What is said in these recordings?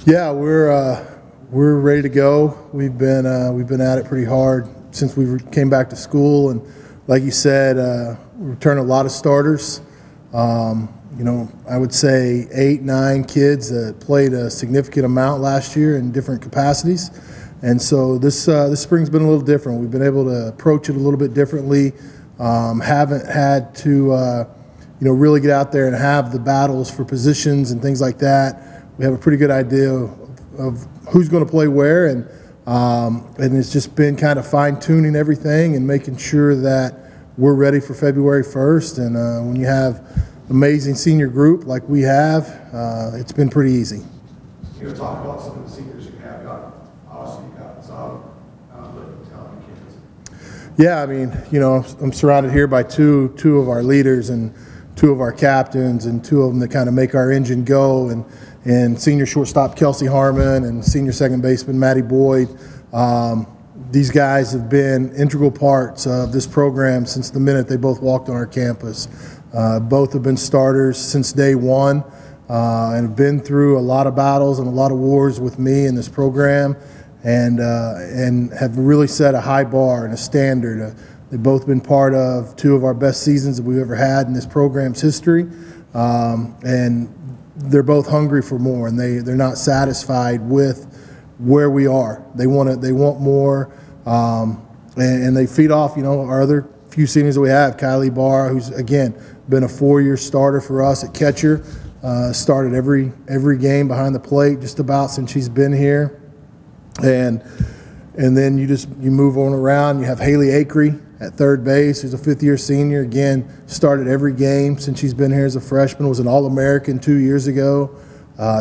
Yeah, we're ready to go. We've been at it pretty hard since we came back to school, and like you said, we returned a lot of starters. I would say 8, 9 kids that played a significant amount last year in different capacities, and so this spring's been a little different. We've been able to approach it a little bit differently. Haven't had to really get out there and have the battles for positions and things like that. We have a pretty good idea of who's going to play where, and it's just been kind of fine-tuning everything and making sure that we're ready for February 1st. And when you have an amazing senior group like we have, it's been pretty easy. Talk about some of the seniors you have got. Obviously, you got some talented kids. Yeah, I'm surrounded here by two of our leaders and 2 of our captains, and 2 of them that kind of make our engine go, and senior shortstop Kelsey Harmon and senior second baseman Matty Boyd. These guys have been integral parts of this program since the minute they both walked on our campus. Both have been starters since day one, and have been through a lot of battles and a lot of wars with me in this program, and have really set a high bar and a standard. They've both been part of 2 of our best seasons that we've ever had in this program's history, and they're both hungry for more, and they're not satisfied with where we are. They want more, and they feed off our other few seniors that we have. Kylie Barr, who's again been a 4-year starter for us at catcher, started every game behind the plate just about since she's been here, and then you move on around. You have Haley Acree at third base, who's a 5th-year senior. Again, started every game since she's been here as a freshman, was an All-American 2 years ago.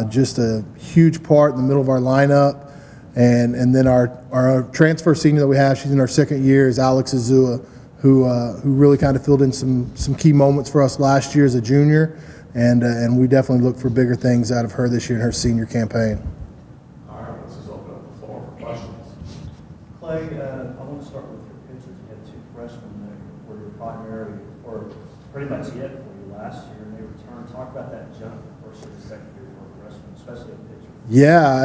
Just a huge part in the middle of our lineup. And then our transfer senior that we have, she's in her 2nd year, is Alex Azua, who really kind of filled in some key moments for us last year as a junior. And we definitely look for bigger things out of her this year in her senior campaign. All right, let's just open up the floor for questions. Clay, I want to start with your pitchers. You had 2 freshmen that were your primary, or pretty much it for you last year, and they returned. Talk about that jump from first year to second year for a freshman, especially a pitcher. Yeah,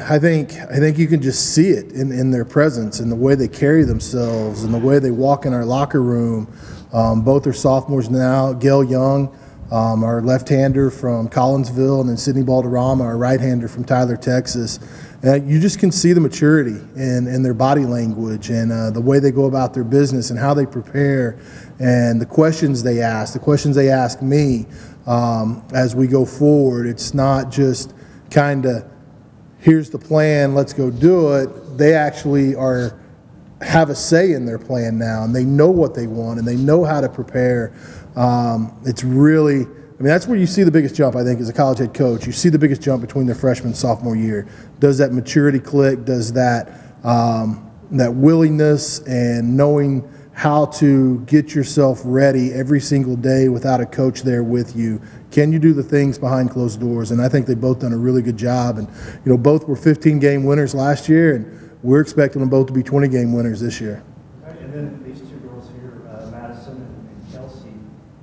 I think you can just see it in their presence and the way they carry themselves and the way they walk in our locker room. Both are sophomores now. Gail Young, our left-hander from Collinsville, and then Sydney Balderrama, our right-hander from Tyler, Texas. You just can see the maturity in their body language and the way they go about their business and how they prepare and the questions they ask me as we go forward. It's not just kind of, here's the plan, let's go do it. They actually have a say in their plan now, and they know what they want and they know how to prepare. It's really, that's where you see the biggest jump, I think, as a college head coach. You see the biggest jump between their freshman and sophomore year. Does that maturity click? Does that willingness and knowing how to get yourself ready every single day without a coach there with you? Can you do the things behind closed doors? And I think they've both done a really good job. And both were 15-game winners last year, and we're expecting them both to be 20-game winners this year. And then these 2 girls here, Madison and Kelsey,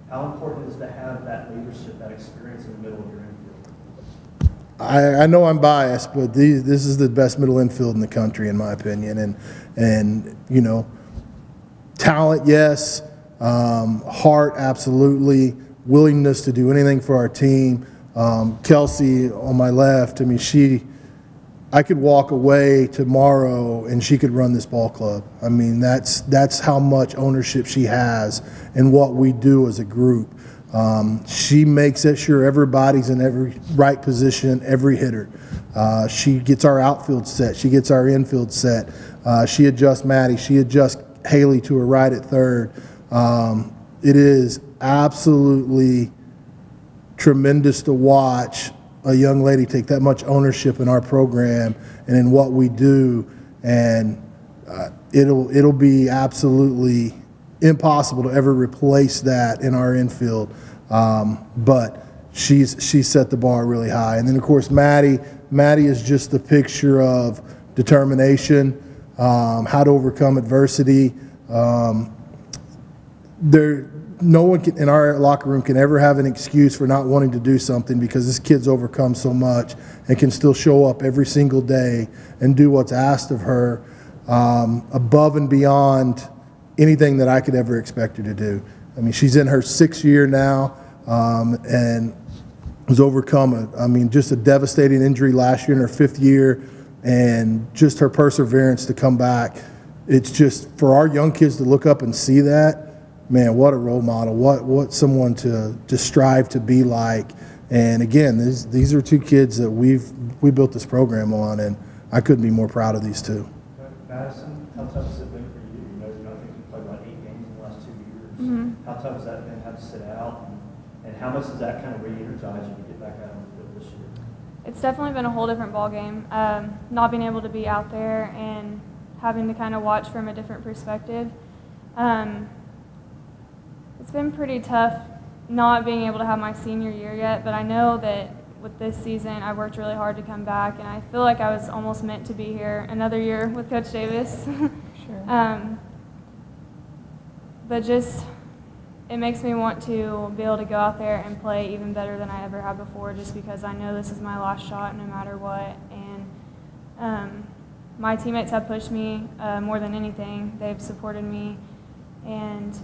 how important is to have that leadership, that experience in the middle of your infield? I know I'm biased, but this is the best middle infield in the country, in my opinion. And talent, yes. Heart, absolutely. Willingness to do anything for our team. Kelsey on my left, I could walk away tomorrow and she could run this ball club. That's how much ownership she has in what we do as a group. She makes it sure everybody's in every right position, every hitter. She gets our outfield set. She gets our infield set. She adjusts Maddie. She adjusts Haley to her right at third. It is absolutely tremendous to watch a young lady take that much ownership in our program and in what we do, and it'll be absolutely impossible to ever replace that in our infield. But she's set the bar really high. And then of course Maddie is just the picture of determination, how to overcome adversity. no one in our locker room can ever have an excuse for not wanting to do something, because this kid's overcome so much and can still show up every single day and do what's asked of her, above and beyond anything that I could ever expect her to do. I mean, she's in her 6th year now, and was overcome just a devastating injury last year in her 5th year, and just her perseverance to come back. It's just, for our young kids to look up and see that, man, what a role model, what someone to strive to be like. And again, these are 2 kids that we built this program on, and I couldn't be more proud of these 2. Madison, how tough has it been for you? I think you played about 8 games in the last 2 years. Mm-hmm. How tough has that been, how to sit out, and how much does that kind of re-energize you to get back out on the field this year? It's definitely been a whole different ball game. Not being able to be out there and having to kind of watch from a different perspective. It's been pretty tough not being able to have my senior year yet, but I know that with this season I worked really hard to come back, and I feel like I was almost meant to be here another year with Coach Davis. Sure. But just, it makes me want to be able to go out there and play even better than I ever have before, just because I know this is my last shot no matter what. And my teammates have pushed me more than anything. They've supported me, and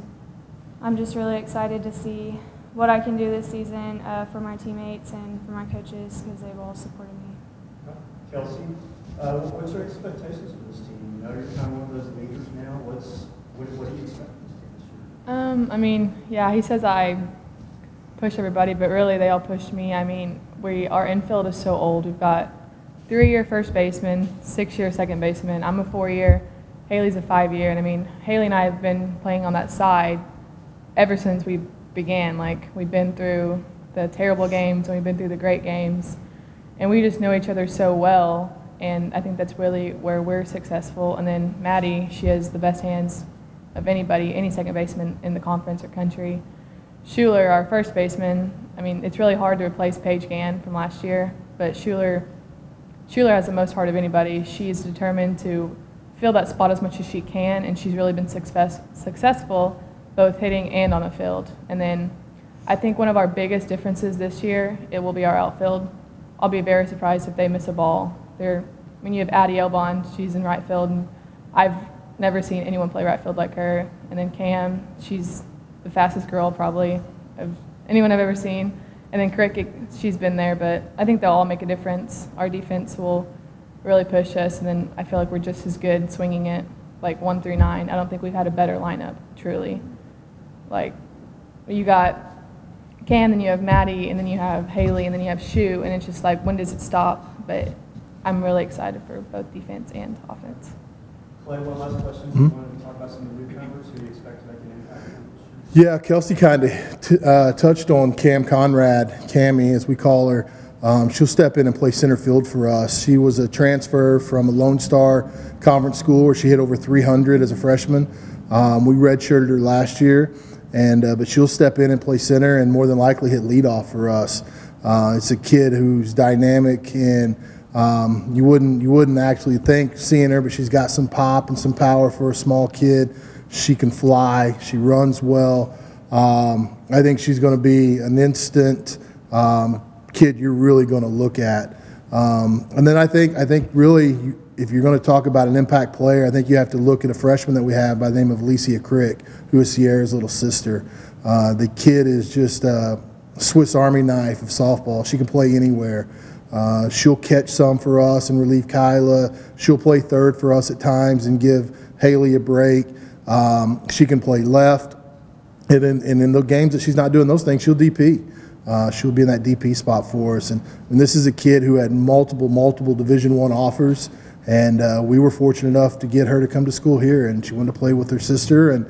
I'm just really excited to see what I can do this season for my teammates and for my coaches, because they've all supported me. Kelsey, what's your expectations for this team? You're kind of one of those leaders now. What do you expect from this team this year? I mean, yeah, he says I push everybody, but really they all pushed me. I mean, our infield is so old. We've got 3-year first baseman, 6-year second baseman. I'm a 4-year. Haley's a 5-year. And I mean, Haley and I have been playing on that side ever since we began. Like, we've been through the terrible games and we've been through the great games, and we just know each other so well, and I think that's really where we're successful. And then Maddie, she has the best hands of anybody, any second baseman in the conference or country. Schuler, our first baseman, I mean, it's really hard to replace Paige Gann from last year, but Schuler has the most heart of anybody. She's determined to fill that spot as much as she can, and she's really been successful both hitting and on the field. And then I think one of our biggest differences this year, it will be our outfield. I'll be very surprised if they miss a ball. When you have Addie Elbond, she's in right field, and I've never seen anyone play right field like her. And then Cam, she's the fastest girl probably of anyone I've ever seen. And then Cricket, she's been there, but I think they'll all make a difference. Our defense will really push us, and then I feel like we're just as good swinging it, like 1 through 9. I don't think we've had a better lineup, truly. Like, you got Cam, then you have Maddie, and then you have Haley, and then you have Shu, and it's just like, when does it stop? But I'm really excited for both defense and offense. Clay, one last question. You wanted to talk about some of the newcomers who you expect to make an impact this year? Yeah, Kelsey kind of touched on Cam Conrad, Cammy as we call her. She'll step in and play center field for us. She was a transfer from a Lone Star Conference school where she hit over 300 as a freshman. We redshirted her last year, but she'll step in and play center and more than likely hit leadoff for us. It's a kid who's dynamic, and you wouldn't actually think seeing her, but she's got some pop and some power for a small kid. She can fly. She runs well. I think she's going to be an instant kid you're really going to look at. And then I think really, if you're going to talk about an impact player, I think you have to look at a freshman that we have by the name of Alicia Crick, who is Sierra's little sister. The kid is just a Swiss Army knife of softball. She can play anywhere. She'll catch some for us and relieve Kyla. She'll play third for us at times and give Haley a break. She can play left. And in the games that she's not doing those things, she'll DP. She'll be in that DP spot for us. And this is a kid who had multiple Division I offers. And we were fortunate enough to get her to come to school here, and she wanted to play with her sister, and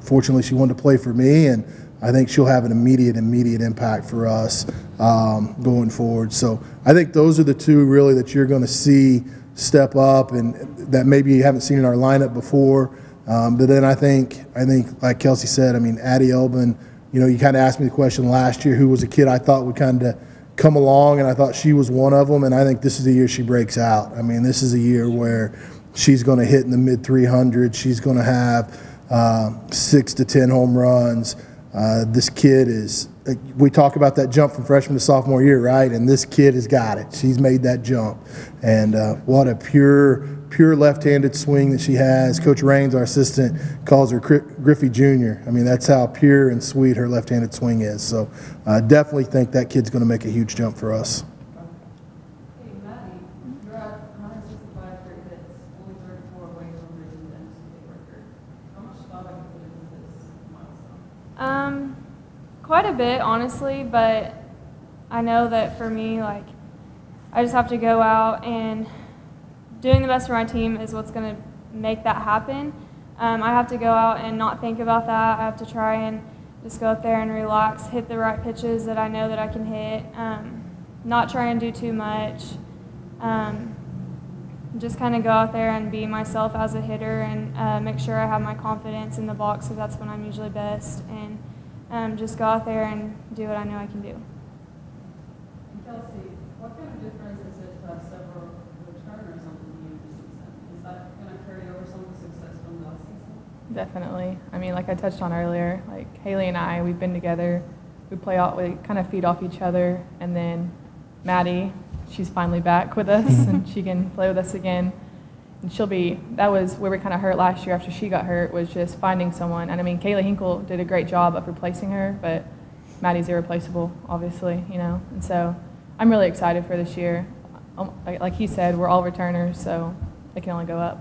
fortunately she wanted to play for me, and I think she'll have an immediate impact for us going forward. So I think those are the two really that you're going to see step up, and that maybe you haven't seen in our lineup before. But then I think like Kelsey said, I mean, Addie Elbin, you kind of asked me the question last year, who was a kid I thought would kind of come along, and I thought she was one of them, and I think this is the year she breaks out. I mean, this is a year where she's going to hit in the mid-300s. She's going to have 6 to 10 home runs. This kid is, we talk about that jump from freshman to sophomore year, right? And this kid has got it. She's made that jump. And what a pure left-handed swing that she has. Coach Raines, our assistant, calls her Griffey Jr. I mean, that's how pure and sweet her left-handed swing is. So I definitely think that kid's going to make a huge jump for us. Hey, Maddie, you're at 165 career hits, only 34 away from breaking the NCAA record. How much thought have you put into this milestone? Quite a bit, honestly, but I know that for me, like, I just have to go out and doing the best for my team is what's going to make that happen. I have to go out and not think about that. I have to try and just go up there and relax, hit the right pitches that I know that I can hit, not try and do too much. Just kind of go out there and be myself as a hitter and make sure I have my confidence in the box, because that's when I'm usually best, and just go out there and do what I know I can do. And Kelsey, what kind of difference is it to have several returners on the team this season? Is that going to carry over some of the success from last season? Definitely. I mean, like I touched on earlier, like Haley and I, we've been together. We kind of feed off each other. And then Maddie, she's finally back with us, and she can play with us again. And that was where we kind of hurt last year after she got hurt, was just finding someone. And I mean, Kayla Hinkle did a great job of replacing her, but Maddie's irreplaceable, obviously, you know. And so I'm really excited for this year. Like he said, we're all returners, so it can only go up.